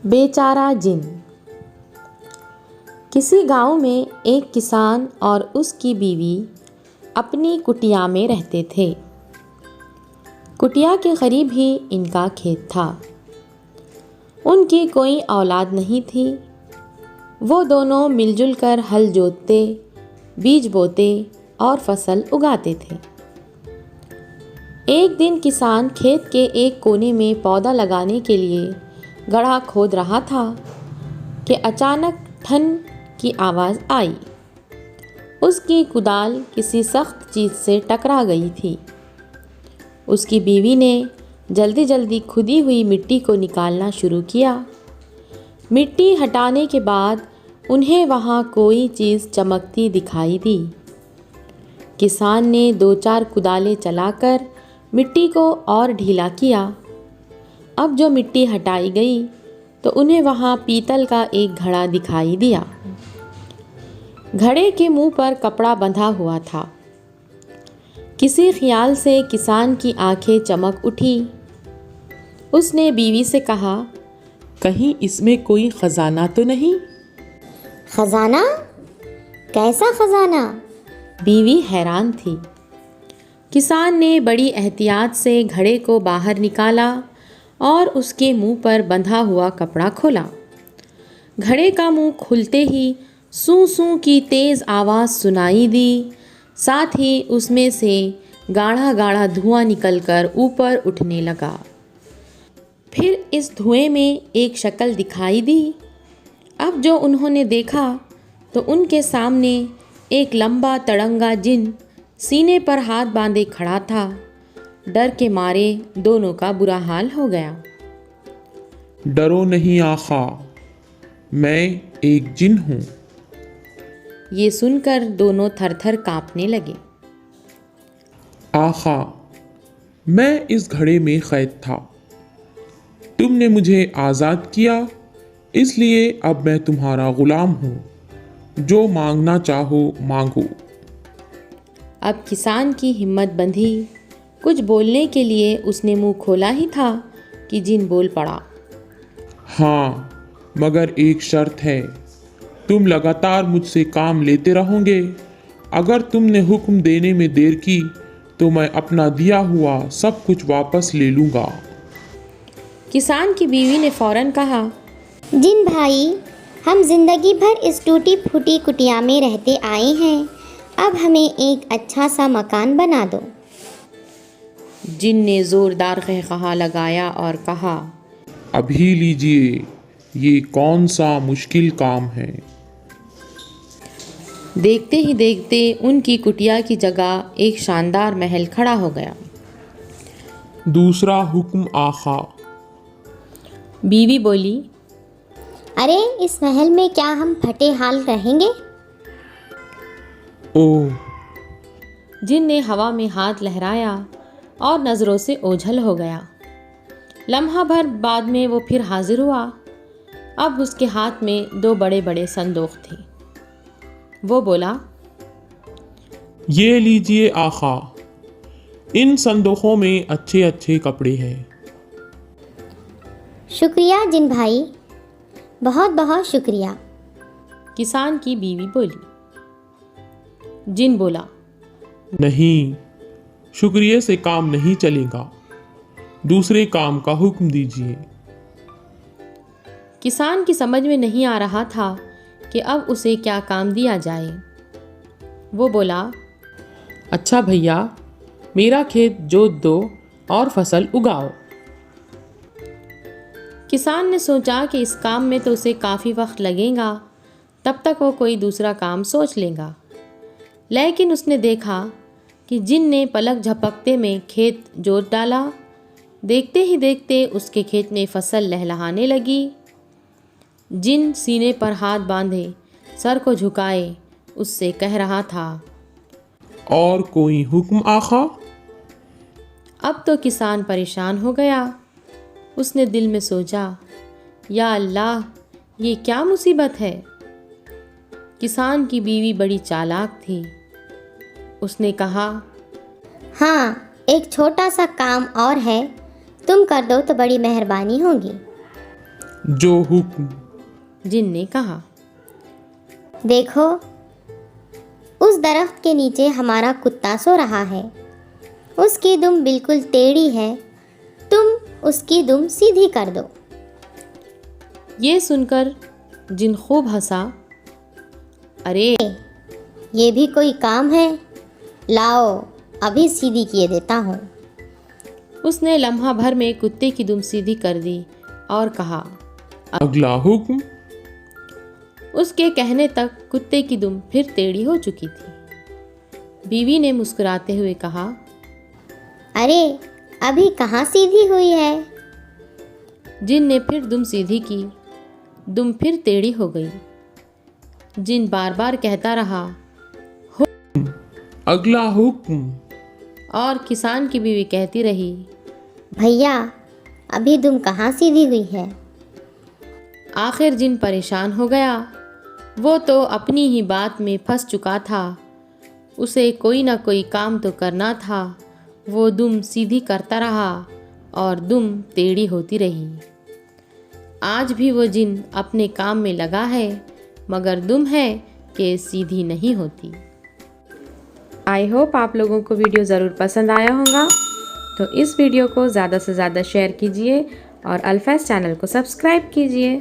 बेचारा जिन। किसी गांव में एक किसान और उसकी बीवी अपनी कुटिया में रहते थे। कुटिया के करीब ही इनका खेत था। उनकी कोई औलाद नहीं थी। वो दोनों मिलजुल कर हल जोतते, बीज बोते और फसल उगाते थे। एक दिन किसान खेत के एक कोने में पौधा लगाने के लिए गड्ढा खोद रहा था कि अचानक ठन की आवाज़ आई। उसकी कुदाल किसी सख्त चीज़ से टकरा गई थी। उसकी बीवी ने जल्दी जल्दी खुदी हुई मिट्टी को निकालना शुरू किया। मिट्टी हटाने के बाद उन्हें वहाँ कोई चीज़ चमकती दिखाई दी। किसान ने 2-4 कुदालें चलाकर मिट्टी को और ढीला किया। अब जो मिट्टी हटाई गई तो उन्हें वहाँ पीतल का एक घड़ा दिखाई दिया। घड़े के मुंह पर कपड़ा बंधा हुआ था। किसी ख्याल से किसान की आंखें चमक उठी। उसने बीवी से कहा, कहीं इसमें कोई खजाना तो नहीं? खजाना? कैसा खजाना? बीवी हैरान थी। किसान ने बड़ी एहतियात से घड़े को बाहर निकाला और उसके मुंह पर बंधा हुआ कपड़ा खोला। घड़े का मुंह खुलते ही सूं सूं की तेज़ आवाज़ सुनाई दी। साथ ही उसमें से गाढ़ा गाढ़ा धुआं निकलकर ऊपर उठने लगा। फिर इस धुएं में एक शक्ल दिखाई दी। अब जो उन्होंने देखा तो उनके सामने एक लंबा तड़ंगा जिन सीने पर हाथ बांधे खड़ा था। डर के मारे दोनों का बुरा हाल हो गया। डरो नहीं आखा, मैं एक जिन हूँ। ये सुनकर दोनों थरथर कांपने लगे। आखा, मैं इस घड़े में कैद था। तुमने मुझे आज़ाद किया, इसलिए अब मैं तुम्हारा गुलाम हूँ। जो मांगना चाहो मांगो। अब किसान की हिम्मत बंधी। कुछ बोलने के लिए उसने मुंह खोला ही था कि जिन बोल पड़ा। हाँ, मगर एक शर्त है। तुम लगातार मुझसे काम लेते रहोगे। अगर तुमने हुक्म देने में देर की तो मैं अपना दिया हुआ सब कुछ वापस ले लूँगा। किसान की बीवी ने फौरन कहा, जिन भाई, हम जिंदगी भर इस टूटी फूटी कुटिया में रहते आए हैं। अब हमें एक अच्छा सा मकान बना दो। जिन ने जोरदार क़हक़हा लगाया और कहा, अभी लीजिए, ये कौन सा मुश्किल काम है। देखते ही देखते उनकी कुटिया की जगह एक शानदार महल खड़ा हो गया। दूसरा हुक्म आखा। बीवी बोली, अरे इस महल में क्या हम फटे हाल रहेंगे? ओह! जिन ने हवा में हाथ लहराया और नज़रों से ओझल हो गया। लम्हा भर बाद में वो फिर हाजिर हुआ। अब उसके हाथ में 2 बड़े बड़े संदूक थे। वो बोला, ये लीजिए आखा, इन संदूकों में अच्छे अच्छे कपड़े हैं। शुक्रिया जिन भाई, बहुत बहुत शुक्रिया। किसान की बीवी बोली। जिन बोला, नहीं, शुक्रिया से काम नहीं चलेगा। दूसरे काम का हुक्म दीजिए। किसान की समझ में नहीं आ रहा था कि अब उसे क्या काम दिया जाए। वो बोला, अच्छा भैया, मेरा खेत जोत दो और फसल उगाओ। किसान ने सोचा कि इस काम में तो उसे काफ़ी वक्त लगेगा, तब तक वो कोई दूसरा काम सोच लेगा। लेकिन उसने देखा कि जिन ने पलक झपकते में खेत जोत डाला। देखते ही देखते उसके खेत में फसल लहलहाने लगी। जिन सीने पर हाथ बांधे, सर को झुकाए उससे कह रहा था, और कोई हुक्म आखा? अब तो किसान परेशान हो गया। उसने दिल में सोचा, या अल्लाह, ये क्या मुसीबत है। किसान की बीवी बड़ी चालाक थी। उसने कहा, हाँ, एक छोटा सा काम और है। तुम कर दो तो बड़ी मेहरबानी होगी। जो हुक्म। जिन ने कहा। देखो, उस दरख्त के नीचे हमारा कुत्ता सो रहा है। उसकी दुम बिल्कुल टेढ़ी है, तुम उसकी दुम सीधी कर दो। ये सुनकर जिन खूब हंसा। अरे ये भी कोई काम है? लाओ, अभी सीधी किए देता हूँ। उसने लम्हा भर में कुत्ते की दुम सीधी कर दी और कहा। अगला हुक्म। उसके कहने तक कुत्ते की दुम फिर टेढ़ी हो चुकी थी। बीवी ने मुस्कुराते हुए कहा। अरे अभी कहाँ सीधी हुई है? जिन ने फिर दुम सीधी की, दुम फिर टेढ़ी हो गई। जिन बार बार कहता रहा, अगला हुक्म। और किसान की बीवी कहती रही, भैया अभी दुम कहाँ सीधी हुई है? आखिर जिन परेशान हो गया। वो तो अपनी ही बात में फंस चुका था। उसे कोई ना कोई काम तो करना था। वो दुम सीधी करता रहा और दुम टेढ़ी होती रही। आज भी वो जिन अपने काम में लगा है, मगर दुम है कि सीधी नहीं होती। आई होप आप लोगों को वीडियो ज़रूर पसंद आया होगा। तो इस वीडियो को ज़्यादा से ज़्यादा शेयर कीजिए और अल्फैज़ चैनल को सब्सक्राइब कीजिए।